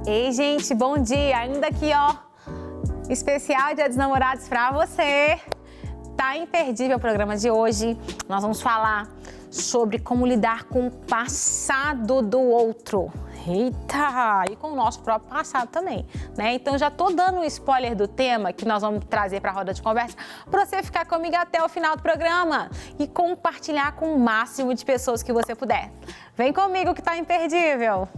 Ei, gente, bom dia! Ainda aqui, ó, especial Dia dos Namorados pra você. Tá imperdível o programa de hoje. Nós vamos falar sobre como lidar com o passado do outro. Eita! E com o nosso próprio passado também, né? Então já tô dando um spoiler do tema que nós vamos trazer para a roda de conversa para você ficar comigo até o final do programa e compartilhar com o máximo de pessoas que você puder. Vem comigo que tá imperdível!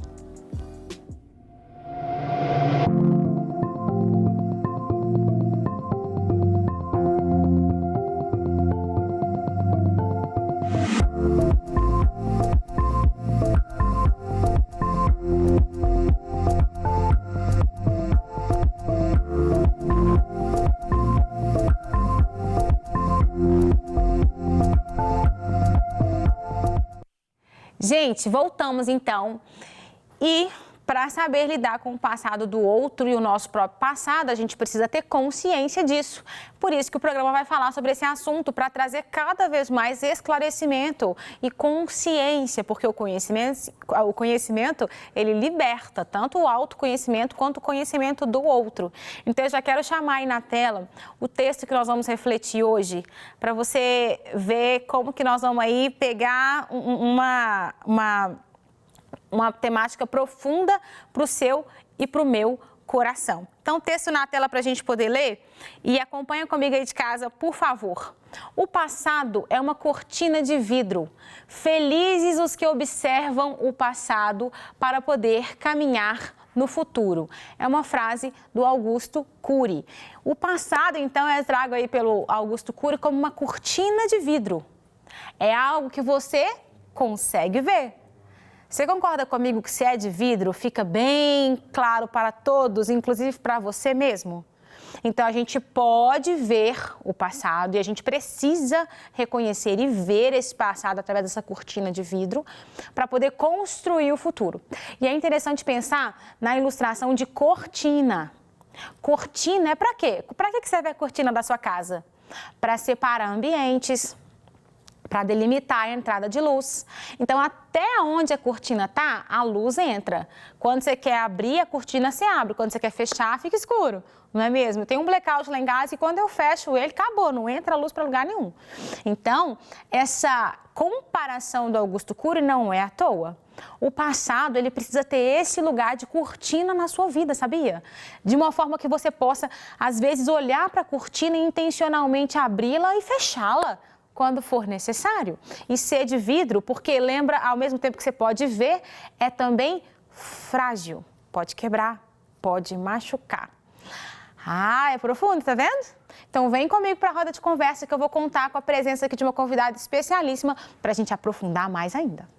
Gente, voltamos então e para saber lidar com o passado do outro e o nosso próprio passado, a gente precisa ter consciência disso. Por isso que o programa vai falar sobre esse assunto, para trazer cada vez mais esclarecimento e consciência, porque o conhecimento, ele liberta tanto o autoconhecimento quanto o conhecimento do outro. Então, eu já quero chamar aí na tela o texto que nós vamos refletir hoje, para você ver como que nós vamos aí pegar uma temática profunda para o seu e para o meu coração. Então, texto na tela para a gente poder ler e acompanha comigo aí de casa, por favor. O passado é uma cortina de vidro. Felizes os que observam o passado para poder caminhar no futuro. É uma frase do Augusto Cury. O passado, então, é trago aí pelo Augusto Cury como uma cortina de vidro. É algo que você consegue ver. Você concorda comigo que se é de vidro, fica bem claro para todos, inclusive para você mesmo? Então, a gente pode ver o passado e a gente precisa reconhecer e ver esse passado através dessa cortina de vidro para poder construir o futuro. E é interessante pensar na ilustração de cortina. Cortina é para quê? Para que serve a cortina da sua casa? Para separar ambientes, para delimitar a entrada de luz. Então, até onde a cortina tá, a luz entra. Quando você quer abrir a cortina, você abre. Quando você quer fechar, fica escuro. Não é mesmo? Tem um blackout lá em casa e quando eu fecho ele, acabou, não entra a luz para lugar nenhum. Então, essa comparação do Augusto Cury não é à toa. O passado, ele precisa ter esse lugar de cortina na sua vida, sabia? De uma forma que você possa, às vezes, olhar para a cortina e intencionalmente abri-la e fechá-la quando for necessário. E ser de vidro, porque lembra, ao mesmo tempo que você pode ver, é também frágil. Pode quebrar, pode machucar. Ah, é profundo, tá vendo? Então vem comigo para a roda de conversa que eu vou contar com a presença aqui de uma convidada especialíssima para a gente aprofundar mais ainda.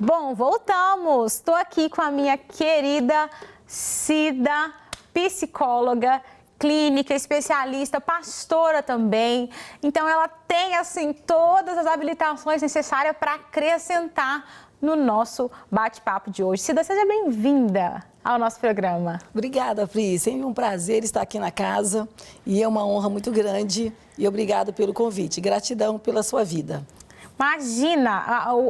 Bom, voltamos. Estou aqui com a minha querida Cida, psicóloga, clínica, especialista, pastora também. Então, ela tem, assim, todas as habilitações necessárias para acrescentar no nosso bate-papo de hoje. Cida, seja bem-vinda ao nosso programa. Obrigada, Pri. Sempre um prazer estar aqui na casa e é uma honra muito grande. E obrigado pelo convite. Gratidão pela sua vida. Imagina,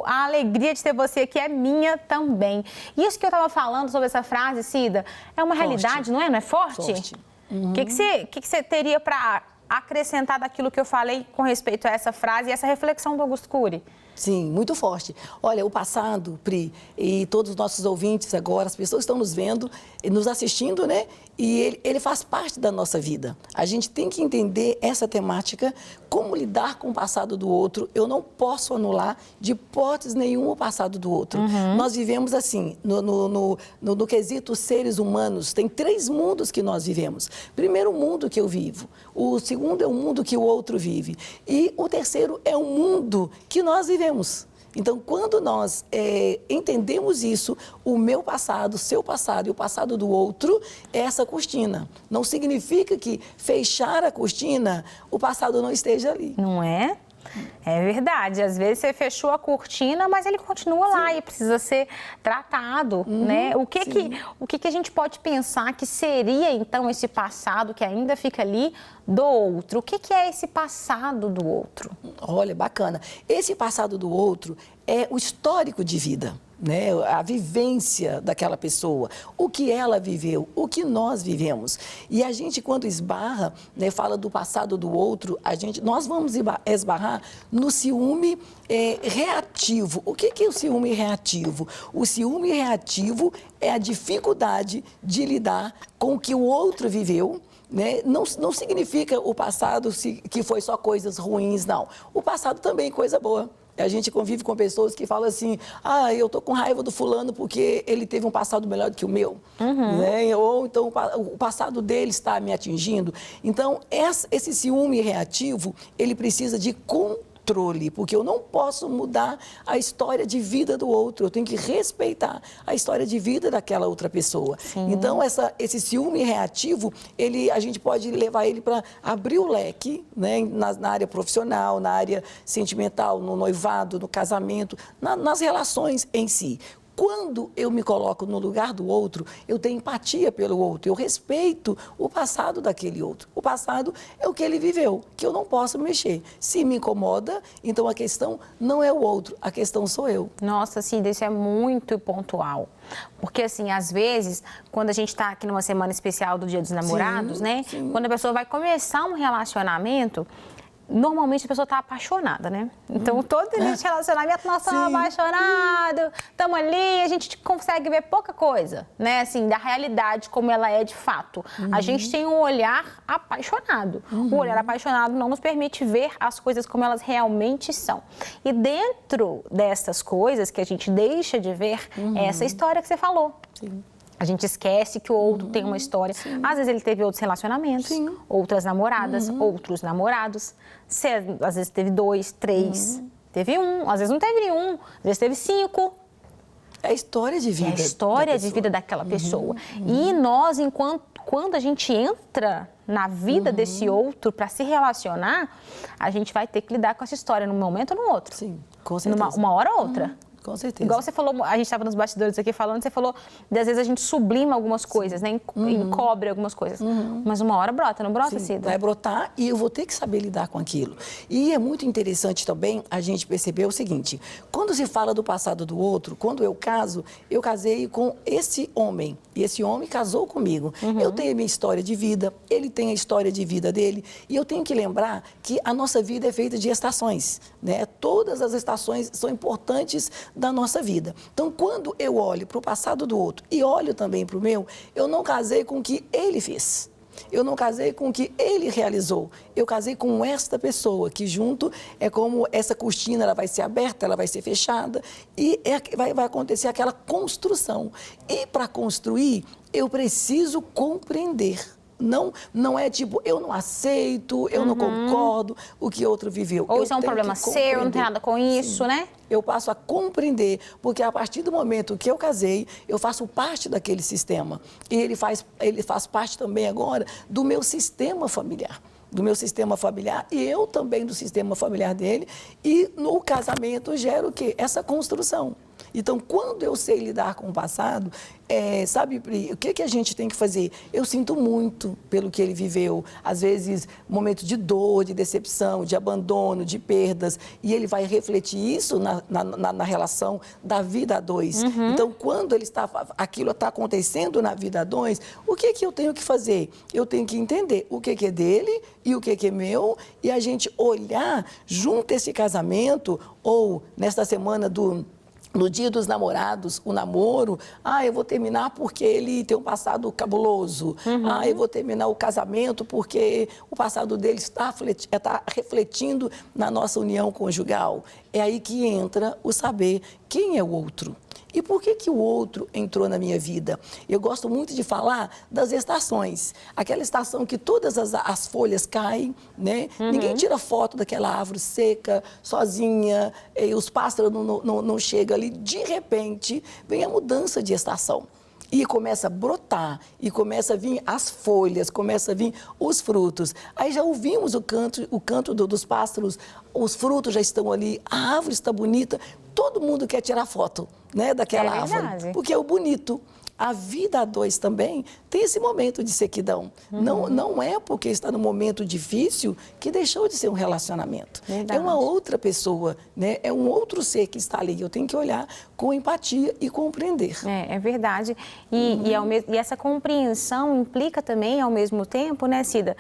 a alegria de ter você aqui é minha também. Isso que eu estava falando sobre essa frase, Cida, é uma Forte. realidade, não é? Não é forte? Forte. O que você teria para acrescentar daquilo que eu falei com respeito a essa frase e essa reflexão do Augusto Cury? Sim, muito forte. Olha, o passado, Pri, e todos os nossos ouvintes agora, as pessoas estão nos vendo, nos assistindo, né? E ele faz parte da nossa vida. A gente tem que entender essa temática, como lidar com o passado do outro. Eu não posso anular de hipótese nenhuma o passado do outro. Nós vivemos assim, no quesito seres humanos, tem 3 mundos que nós vivemos. Primeiro, o mundo que eu vivo. O segundo é o mundo que o outro vive. E o terceiro é o mundo que nós vivemos. Então, quando nós entendemos isso, o meu passado, o seu passado e o passado do outro é essa cortina. Não significa que fechar a cortina, o passado não esteja ali. Não é? É verdade, às vezes você fechou a cortina, mas ele continua lá e precisa ser tratado, né? O que a gente pode pensar que seria, então, esse passado que ainda fica ali do outro? O que é esse passado do outro? Olha, bacana. Esse passado do outro é o histórico de vida, né? A vivência daquela pessoa, o que ela viveu, o que nós vivemos. E a gente, quando esbarra, né, fala do passado do outro, nós vamos esbarrar no ciúme reativo. O que é o ciúme reativo? O ciúme reativo é a dificuldade de lidar com o que o outro viveu, né? Não significa o passado que foi só coisas ruins, não. O passado também é coisa boa. A gente convive com pessoas que falam assim, eu tô com raiva do fulano porque ele teve um passado melhor do que o meu. Né? Ou então o passado dele está me atingindo. Então, esse ciúme reativo, ele precisa de controle, porque eu não posso mudar a história de vida do outro, eu tenho que respeitar a história de vida daquela outra pessoa. Sim. Então, esse ciúme reativo, a gente pode levar ele para abrir o leque, né, na área profissional, na área sentimental, no noivado, no casamento, nas relações em si. Quando eu me coloco no lugar do outro, eu tenho empatia pelo outro, eu respeito o passado daquele outro. O passado é o que ele viveu, que eu não posso mexer. Se me incomoda, então a questão não é o outro, a questão sou eu. Nossa, Cida, isso é muito pontual. Porque, assim, às vezes, quando a gente está aqui numa semana especial do Dia dos Namorados, né? Sim. Quando a pessoa vai começar um relacionamento, normalmente a pessoa está apaixonada, né? Então, todo início de relacionamento, nós estamos apaixonados, estamos ali, a gente consegue ver pouca coisa, né? Assim, da realidade, como ela é de fato. A gente tem um olhar apaixonado. O olhar apaixonado não nos permite ver as coisas como elas realmente são. E dentro dessas coisas que a gente deixa de ver, é essa história que você falou. Sim. A gente esquece que o outro tem uma história. Sim. Às vezes ele teve outros relacionamentos, outras namoradas, outros namorados. Você, às vezes teve 2, 3, teve 1, às vezes não teve nenhum, às vezes teve 5. É a história de vida. É a história de vida daquela pessoa. E nós, quando a gente entra na vida desse outro para se relacionar, a gente vai ter que lidar com essa história num momento ou no outro. Sim, com certeza. Uma hora ou outra. Com certeza. Igual você falou, a gente estava nos bastidores aqui falando, você falou, de às vezes a gente sublima algumas coisas, né? Encobre algumas coisas. Mas uma hora brota, não brota, Cida? Vai brotar e eu vou ter que saber lidar com aquilo. E é muito interessante também a gente perceber o seguinte, quando se fala do passado do outro, quando eu casei com esse homem, e esse homem casou comigo. Eu tenho a minha história de vida, ele tem a história de vida dele, e eu tenho que lembrar que a nossa vida é feita de estações, né? Todas as estações são importantes da nossa vida. Então, quando eu olho para o passado do outro e olho também para o meu, eu não casei com o que ele fez. Eu não casei com o que ele realizou. Eu casei com esta pessoa, que junto é como essa cortina, ela vai ser aberta, ela vai ser fechada e vai acontecer aquela construção. E para construir, eu preciso compreender. Não é tipo, eu não aceito, eu não concordo o que outro viveu. Ou isso é um problema seu, não tem nada com isso, né? Eu passo a compreender, porque a partir do momento que eu casei, eu faço parte daquele sistema. E ele faz parte também agora do meu sistema familiar. E eu também do sistema familiar dele. E no casamento gera o quê? Essa construção. Então, quando eu sei lidar com o passado, sabe, Pri, o que a gente tem que fazer? Eu sinto muito pelo que ele viveu. Às vezes, momentos de dor, de decepção, de abandono, de perdas. E ele vai refletir isso na relação da vida a dois. Então, quando aquilo está acontecendo na vida a dois, o que eu tenho que fazer? Eu tenho que entender o que é dele e o que é meu. E a gente olhar junto esse casamento, ou nesta semana no Dia dos Namorados, o namoro, eu vou terminar porque ele tem um passado cabuloso. Eu vou terminar o casamento porque o passado dele está refletindo na nossa união conjugal. É aí que entra o saber quem é o outro. E por que o outro entrou na minha vida? Eu gosto muito de falar das estações. Aquela estação que todas as folhas caem, né? Ninguém tira foto daquela árvore seca, sozinha, e os pássaros não chegam ali. De repente, vem a mudança de estação. e começa a brotar, e começa a vir as folhas, começa a vir os frutos. Aí já ouvimos o canto dos pássaros, os frutos já estão ali, a árvore está bonita, todo mundo quer tirar foto, né, daquela árvore, porque é o bonito. A vida a dois também tem esse momento de sequidão. Não é porque está num momento difícil que deixou de ser um relacionamento. Verdade. É uma outra pessoa, né? É um outro ser que está ali. Eu tenho que olhar com empatia e compreender. É verdade. E essa compreensão implica também, ao mesmo tempo, né, Cida?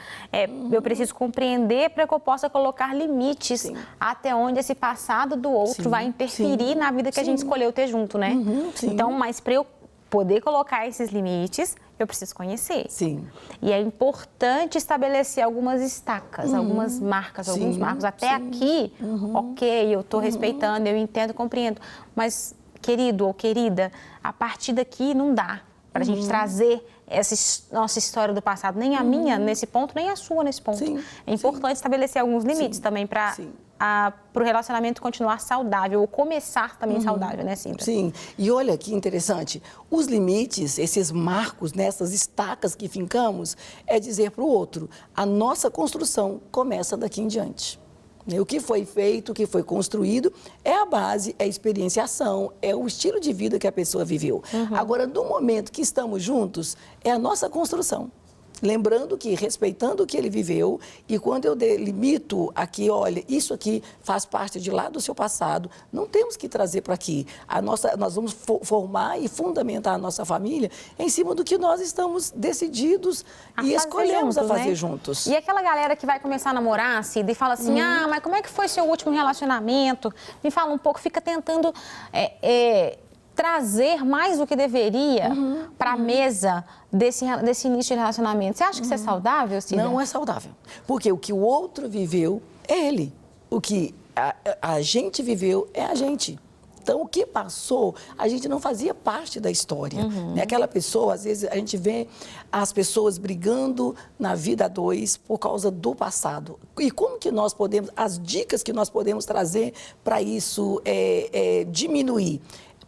Eu preciso compreender para que eu possa colocar limites até onde esse passado do outro vai interferir na vida que a gente escolheu ter junto, né? Então, mas para eu poder colocar esses limites, eu preciso conhecer. Sim. E é importante estabelecer algumas estacas, algumas marcas, alguns marcos. Até aqui, ok, eu estou respeitando, eu entendo, compreendo. Mas, querido ou querida, a partir daqui não dá para a gente trazer essa nossa história do passado, nem a minha nesse ponto, nem a sua nesse ponto. É importante estabelecer alguns limites também para o relacionamento continuar saudável, ou começar também saudável, né, Cida? Sim, e olha que interessante, os limites, esses marcos, nessas estacas que fincamos, é dizer para o outro, a nossa construção começa daqui em diante. O que foi feito, o que foi construído, é a base, é a experienciação, é o estilo de vida que a pessoa viveu. Agora, no momento que estamos juntos, é a nossa construção. Lembrando que, respeitando o que ele viveu, e quando eu delimito aqui, olha, isso aqui faz parte de lá do seu passado, não temos que trazer para aqui. Nós vamos formar e fundamentar a nossa família em cima do que nós estamos decididos e escolhemos a fazer juntos. E aquela galera que vai começar a namorar, Cida, e fala assim, mas como é que foi seu último relacionamento? Me fala um pouco, fica tentando trazer mais do que deveria para a mesa desse início de relacionamento. Você acha que isso é saudável, Cida? Não é saudável. Porque o que o outro viveu é ele. O que a gente viveu é a gente. Então, o que passou, a gente não fazia parte da história. Aquela pessoa, às vezes, a gente vê as pessoas brigando na vida a dois por causa do passado. E como que nós podemos, as dicas que nós podemos trazer para isso diminuir?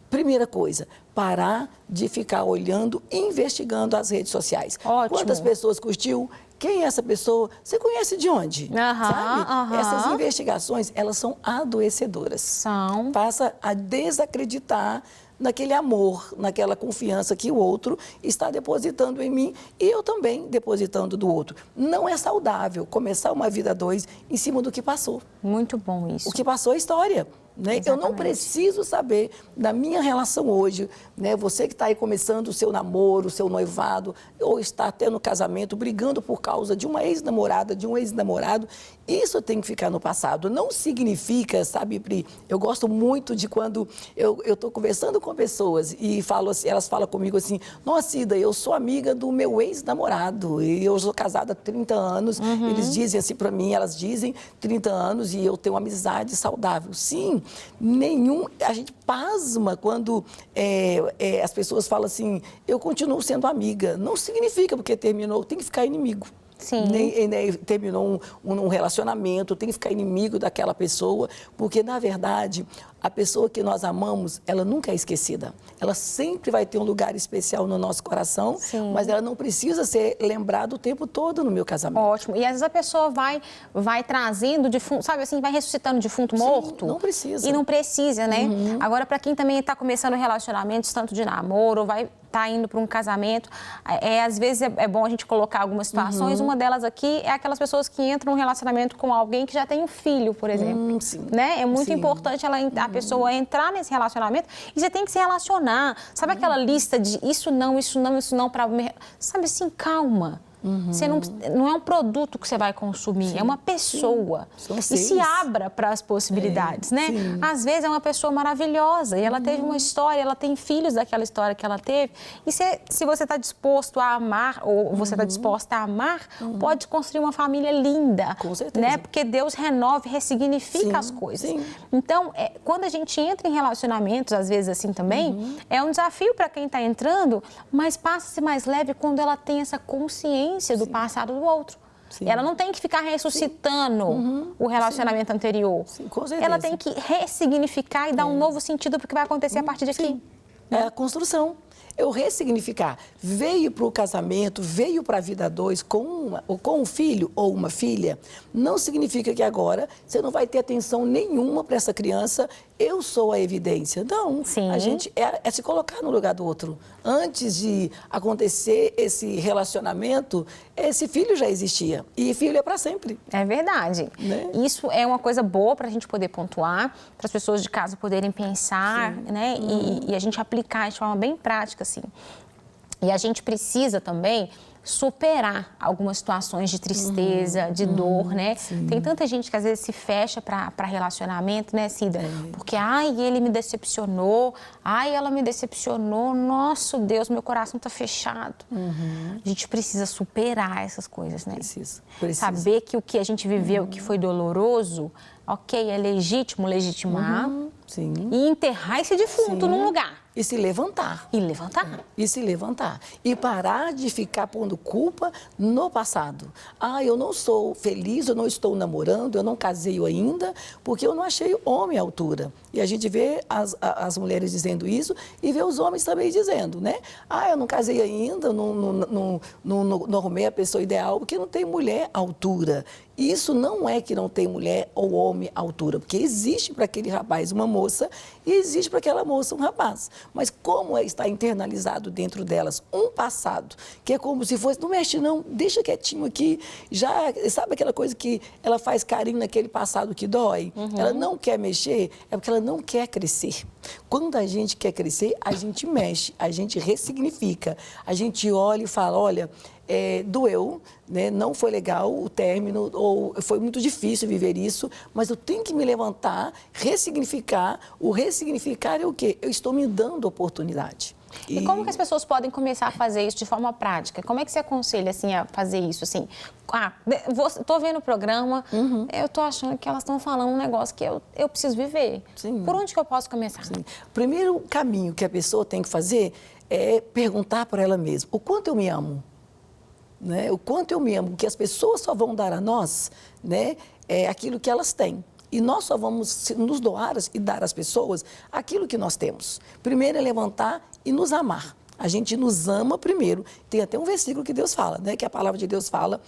Primeira coisa, parar de ficar olhando e investigando as redes sociais. Ótimo. Quantas pessoas curtiu? Quem é essa pessoa? Você conhece de onde? Sabe? Essas investigações, elas são adoecedoras. São. Passa a desacreditar naquele amor, naquela confiança que o outro está depositando em mim e eu também depositando do outro. Não é saudável começar uma vida a dois em cima do que passou. Muito bom isso. O que passou é história. Né? Eu não preciso saber da minha relação hoje, né? Você que está aí começando o seu namoro, o seu noivado, ou está até no casamento, brigando por causa de uma ex-namorada, de um ex-namorado, isso tem que ficar no passado. Não significa, sabe, Pri, eu gosto muito de quando eu estou conversando com pessoas e falo assim, elas falam comigo assim, nossa, Cida, eu sou amiga do meu ex-namorado e eu sou casada há 30 anos, eles dizem assim para mim, elas dizem 30 anos e eu tenho uma amizade saudável. Sim, a gente pasma quando as pessoas falam assim, eu continuo sendo amiga. Não significa porque terminou, tem que ficar inimigo. Sim. Terminou um relacionamento, tem que ficar inimigo daquela pessoa, porque, na verdade, a pessoa que nós amamos, ela nunca é esquecida. Ela sempre vai ter um lugar especial no nosso coração, mas ela não precisa ser lembrada o tempo todo no meu casamento. Ótimo. E às vezes a pessoa vai trazendo defunto, sabe assim, vai ressuscitando defunto morto. Não precisa. E não precisa, né? Agora, para quem também está começando relacionamentos, tanto de namoro, ou vai estar indo para um casamento, às vezes é bom a gente colocar algumas situações. Uma delas aqui é aquelas pessoas que entram num relacionamento com alguém que já tem um filho, por exemplo. Né? É muito importante a pessoa entrar nesse relacionamento e você tem que se relacionar. Sabe aquela lista de isso não, para... Sabe assim, calma. Você não é um produto que você vai consumir, é uma pessoa. E se abra para as possibilidades, né? Às vezes é uma pessoa maravilhosa e ela teve uma história, ela tem filhos daquela história que ela teve. E se você está disposto a amar, ou você está disposta a amar, pode construir uma família linda. Com certeza. Né? Porque Deus renova e ressignifica as coisas. Então, quando a gente entra em relacionamentos, às vezes assim também, é um desafio para quem está entrando, mas passa-se mais leve quando ela tem essa consciência do passado do outro. Ela não tem que ficar ressuscitando o relacionamento anterior. Com certeza. Ela tem que ressignificar e dar um novo sentido para o que vai acontecer a partir de aqui. É a construção. eu ressignificar. Veio para o casamento, veio para a vida a dois com um filho ou uma filha, não significa que agora você não vai ter atenção nenhuma para essa criança. Eu sou a evidência. Não, Sim. a gente é se colocar no lugar do outro. Antes de acontecer esse relacionamento, esse filho já existia. E filho é para sempre. É verdade. Né? Isso é uma coisa boa para a gente poder pontuar, para as pessoas de casa poderem pensar, né? E a gente aplicar de forma bem prática, assim. E a gente precisa também superar algumas situações de tristeza, de dor, né? Sim. Tem tanta gente que às vezes se fecha para relacionamento, né, Cida? Porque, ai, ele me decepcionou, ai, ela me decepcionou, nosso Deus, meu coração tá fechado. A gente precisa superar essas coisas, né? Precisa. Saber que o que a gente viveu, que foi doloroso, ok, é legítimo legitimar Sim. e enterrar esse defunto num lugar. E se levantar. E levantar. E se levantar. E parar de ficar pondo culpa no passado. Ah, eu não sou feliz, eu não estou namorando, eu não casei ainda, porque eu não achei homem à altura. E a gente vê as mulheres dizendo isso e vê os homens também dizendo, né? Ah, eu não casei ainda, não arrumei a pessoa ideal, porque não tem mulher à altura. Isso não é que não tem mulher ou homem à altura, porque existe para aquele rapaz uma moça e existe para aquela moça um rapaz. Mas como está internalizado dentro delas um passado, que é como se fosse, não mexe não, deixa quietinho aqui, já sabe aquela coisa que ela faz carinho naquele passado que dói? Ela não quer mexer, é porque ela não quer crescer. Quando a gente quer crescer, a gente mexe, a gente ressignifica, a gente olha e fala, olha, doeu, né? Não foi legal o término, ou foi muito difícil viver isso, mas eu tenho que me levantar, ressignificar. O ressignificar é o quê? Eu estou me dando oportunidade. E como que as pessoas podem começar a fazer isso de forma prática? Como é que você aconselha, assim, a fazer isso? Assim, tô vendo o programa, eu tô achando que elas estão falando um negócio que eu preciso viver. Sim. Por onde que eu posso começar? Sim. O primeiro caminho que a pessoa tem que fazer é perguntar para ela mesma, o quanto eu me amo? Né? O quanto eu me amo, que as pessoas só vão dar a nós, né, aquilo que elas têm. E nós só vamos nos doar e dar às pessoas aquilo que nós temos. Primeiro é levantar e nos amar. A gente nos ama primeiro. Tem até um versículo que Deus fala, né, que a palavra de Deus fala,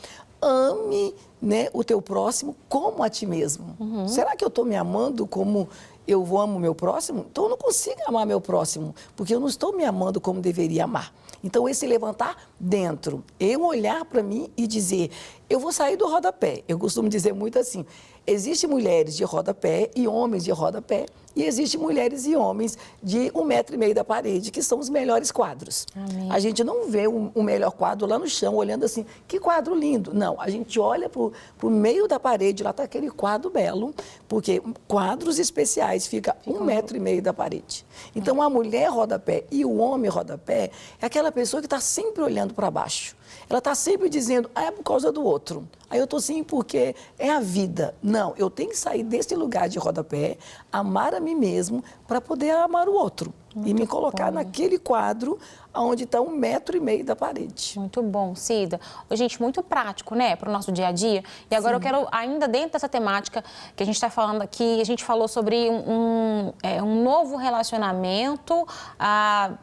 ame, né, o teu próximo como a ti mesmo. Será que eu estou me amando como eu amo o meu próximo? Então eu não consigo amar meu próximo, porque eu não estou me amando como deveria amar. Então, esse levantar dentro, eu olhar para mim e dizer, eu vou sair do rodapé. Eu costumo dizer muito assim, existem mulheres de rodapé e homens de rodapé, e existem mulheres e homens de 1,5 metro da parede, que são os melhores quadros. Amém. A gente não vê o melhor quadro lá no chão, olhando assim, que quadro lindo. Não, a gente olha para o meio da parede, lá está aquele quadro belo, porque quadros especiais ficam 1,5 metro da parede. Então, a mulher rodapé e o homem rodapé é aquela pessoa que está sempre olhando para baixo. Ela está sempre dizendo, é por causa do outro. Aí eu estou assim porque é a vida. Não, eu tenho que sair desse lugar de rodapé, amar a mim mesmo, para poder amar o outro. E me colocar naquele quadro onde está 1,5 metro da parede. Muito bom, Cida. Ô, gente, muito prático, né, para o nosso dia a dia. E agora eu quero, ainda dentro dessa temática que a gente está falando aqui, a gente falou sobre um novo relacionamento,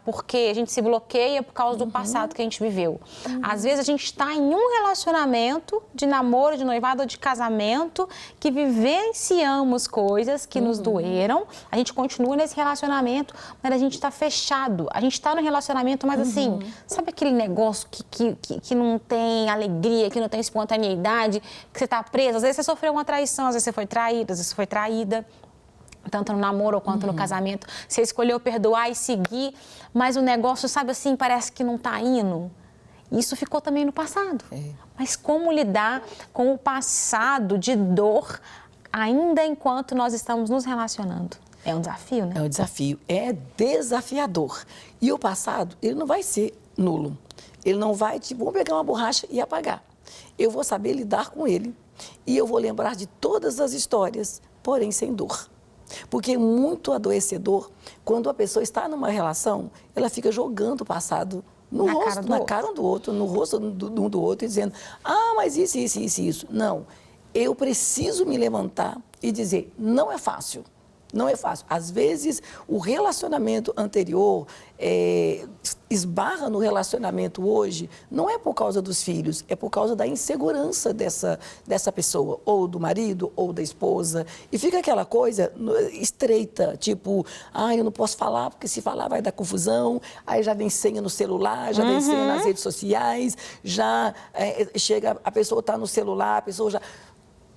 porque a gente se bloqueia por causa do passado que a gente viveu. Às vezes a gente está em um relacionamento de namoro, de noivado ou de casamento, que vivenciamos coisas que nos doeram, a gente continua nesse relacionamento, mas a gente está fechado. A gente está no relacionamento, mas assim, sabe aquele negócio que não tem alegria, que não tem espontaneidade, que você está preso? Às vezes você sofreu uma traição, às vezes você foi traído, às vezes você foi traída. Tanto no namoro quanto no casamento. Você escolheu perdoar e seguir, mas o negócio, sabe assim, parece que não está indo. Isso ficou também no passado. Mas como lidar com o passado de dor, ainda enquanto nós estamos nos relacionando? É um desafio, né? É um desafio, é desafiador. E o passado, ele não vai ser nulo. Ele não vai, tipo, vamos pegar uma borracha e apagar. Eu vou saber lidar com ele e eu vou lembrar de todas as histórias, porém sem dor. Porque é muito adoecedor quando a pessoa está numa relação, ela fica jogando o passado no rosto, na cara um do outro, no rosto um do outro, e dizendo, mas isso. Não, eu preciso me levantar e dizer, não é fácil. Não é fácil. Às vezes, o relacionamento anterior esbarra no relacionamento hoje, não é por causa dos filhos, é por causa da insegurança dessa pessoa, ou do marido, ou da esposa. E fica aquela coisa estreita, tipo, eu não posso falar, porque se falar vai dar confusão, aí já vem senha no celular, já vem senha nas redes sociais, já chega, a pessoa está no celular, a pessoa já...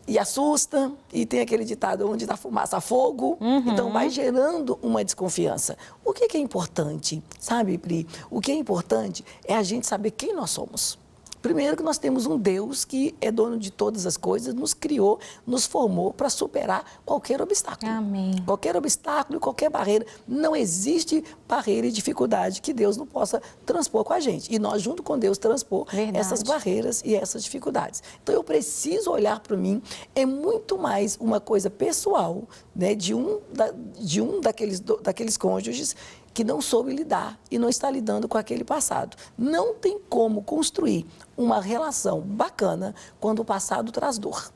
E assusta, e tem aquele ditado, onde dá fumaça, há fogo. Então, vai gerando uma desconfiança. O que é importante, sabe, Pri? O que é importante é a gente saber quem nós somos. Primeiro que nós temos um Deus que é dono de todas as coisas, nos criou, nos formou para superar qualquer obstáculo. Amém. Qualquer obstáculo e qualquer barreira. Não existe barreira e dificuldade que Deus não possa transpor com a gente. E nós, junto com Deus, transpor essas barreiras e essas dificuldades. Então, eu preciso olhar para mim. É muito mais uma coisa pessoal, né, de um daqueles cônjuges que não soube lidar e não está lidando com aquele passado. Não tem como construir uma relação bacana quando o passado traz dor.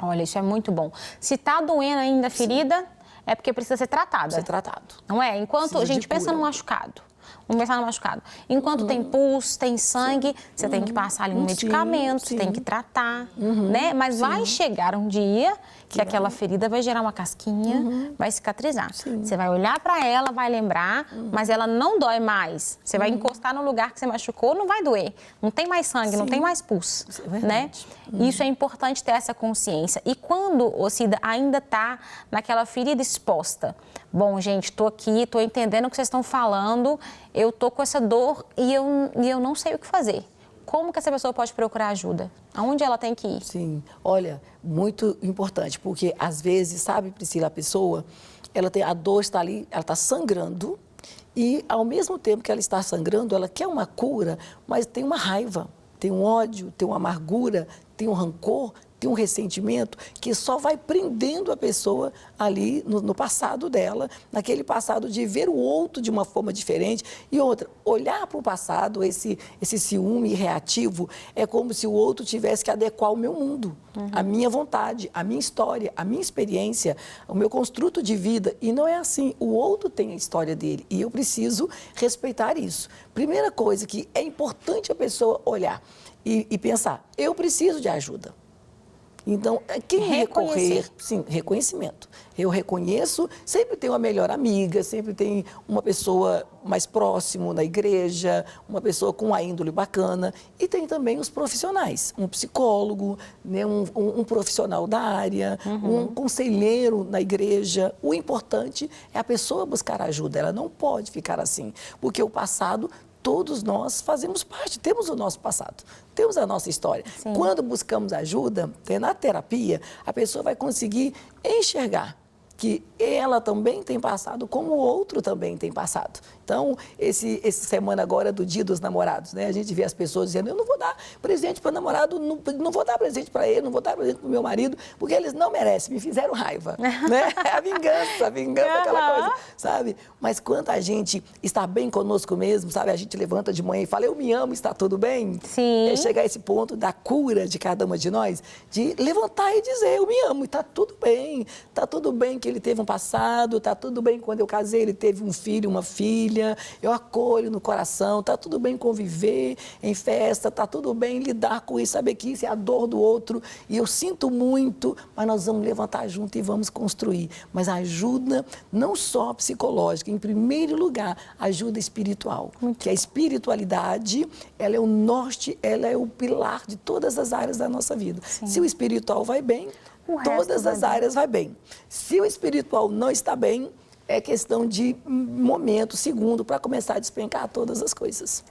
Olha, isso é muito bom. Se está doendo ainda a ferida, é porque precisa ser tratada. Ser tratado. Não é? Enquanto a gente pensa no machucado. Vamos pensar no machucado. Enquanto tem pulso, tem sangue, você tem que passar ali um medicamento, você tem que tratar, né? Mas vai chegar um dia que aquela ferida vai gerar uma casquinha, vai cicatrizar. Você vai olhar para ela, vai lembrar, mas ela não dói mais. Você vai encostar no lugar que você machucou, não vai doer. Não tem mais sangue, não tem mais pulso, né? Isso é importante ter essa consciência. E quando, Cida, ainda está naquela ferida exposta, bom, gente, estou aqui, estou entendendo o que vocês estão falando, eu estou com essa dor e eu não sei o que fazer. Como que essa pessoa pode procurar ajuda? Aonde ela tem que ir? Sim, olha, muito importante, porque às vezes, sabe, Priscila, a pessoa, a dor está ali, ela está sangrando e ao mesmo tempo que ela está sangrando, ela quer uma cura, mas tem uma raiva, tem um ódio, tem uma amargura, tem um rancor, tem um ressentimento que só vai prendendo a pessoa ali no passado dela, naquele passado de ver o outro de uma forma diferente. E outra, olhar para o passado, esse ciúme reativo, é como se o outro tivesse que adequar ao meu mundo, a minha vontade, a minha história, a minha experiência, o meu construto de vida. E não é assim, o outro tem a história dele e eu preciso respeitar isso. Primeira coisa que é importante a pessoa olhar e pensar, eu preciso de ajuda. Então, quem recorrer? Sim, reconhecimento. Eu reconheço, sempre tem uma melhor amiga, sempre tem uma pessoa mais próximo na igreja, uma pessoa com uma índole bacana. E tem também os profissionais, um psicólogo, né, um profissional da área, um conselheiro na igreja. O importante é a pessoa buscar ajuda, ela não pode ficar assim, porque o passado... Todos nós fazemos parte, temos o nosso passado, temos a nossa história. Sim. Quando buscamos ajuda, na terapia, a pessoa vai conseguir enxergar que ela também tem passado, como o outro também tem passado. Então, essa semana agora do Dia dos Namorados, né? A gente vê as pessoas dizendo, eu não vou dar presente para o namorado, não vou dar presente para ele, não vou dar presente para o meu marido, porque eles não merecem, me fizeram raiva. Né? A vingança, aquela coisa, sabe? Mas quando a gente está bem conosco mesmo, sabe? A gente levanta de manhã e fala, eu me amo, está tudo bem? Sim. É chegar a esse ponto da cura de cada uma de nós, de levantar e dizer, eu me amo, e está tudo bem que ele teve um passado, está tudo bem quando eu casei, ele teve um filho, uma filha, eu acolho no coração, está tudo bem conviver em festa, está tudo bem lidar com isso, saber que isso é a dor do outro e eu sinto muito, mas nós vamos levantar junto e vamos construir. Mas ajuda não só psicológica, em primeiro lugar, ajuda espiritual, que a espiritualidade, ela é o norte, ela é o pilar de todas as áreas da nossa vida. Sim. Se o espiritual vai bem, todas as áreas vai bem. Se o espiritual não está bem, é questão de momento, segundo, para começar a despencar todas as coisas.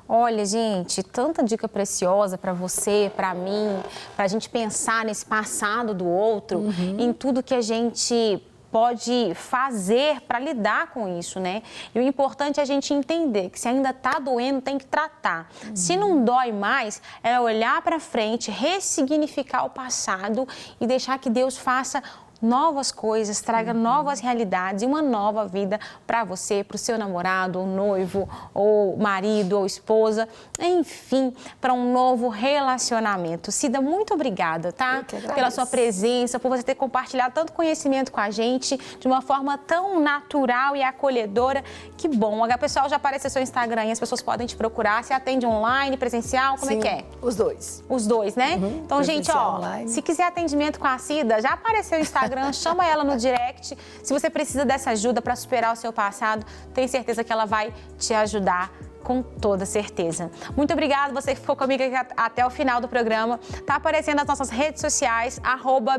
Olha, gente, tanta dica preciosa para você, para mim, para a gente pensar nesse passado do outro, em tudo que a gente pode fazer para lidar com isso, né? E o importante é a gente entender que se ainda está doendo, tem que tratar. Se não dói mais, é olhar para frente, ressignificar o passado e deixar que Deus faça novas coisas, traga novas realidades e uma nova vida para você, para o seu namorado, ou noivo, ou marido, ou esposa, enfim, para um novo relacionamento. Cida, muito obrigada, tá? Pela sua presença, por você ter compartilhado tanto conhecimento com a gente, de uma forma tão natural e acolhedora. Que bom. O pessoal já apareceu seu Instagram e as pessoas podem te procurar. Você atende online, presencial, como é que é? Os dois. Os dois, né? Então, gente, ó, online. Se quiser atendimento com a Cida, já apareceu o Instagram, chama ela no direct. Se você precisa dessa ajuda para superar o seu passado, tenho certeza que ela vai te ajudar. Com toda certeza. Muito obrigada, você que ficou comigo aqui até o final do programa. Tá aparecendo nas nossas redes sociais,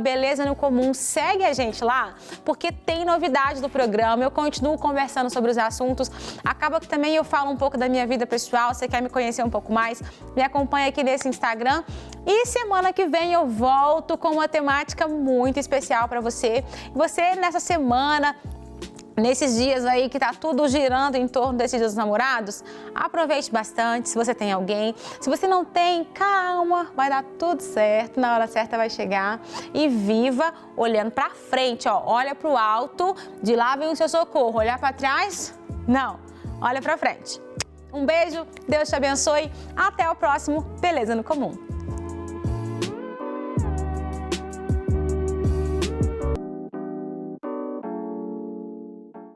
@Beleza no Comum. Segue a gente lá, porque tem novidade do programa. Eu continuo conversando sobre os assuntos. Acaba que também eu falo um pouco da minha vida pessoal. Você quer me conhecer um pouco mais? Me acompanha aqui nesse Instagram. E semana que vem eu volto com uma temática muito especial para você. Você, nessa semana, nesses dias aí que tá tudo girando em torno desses dias dos namorados, aproveite bastante se você tem alguém. Se você não tem, calma, vai dar tudo certo, na hora certa vai chegar. E viva olhando pra frente, ó, olha pro alto, de lá vem o seu socorro. Olhar pra trás? Não, olha pra frente. Um beijo, Deus te abençoe, até o próximo Beleza no Comum.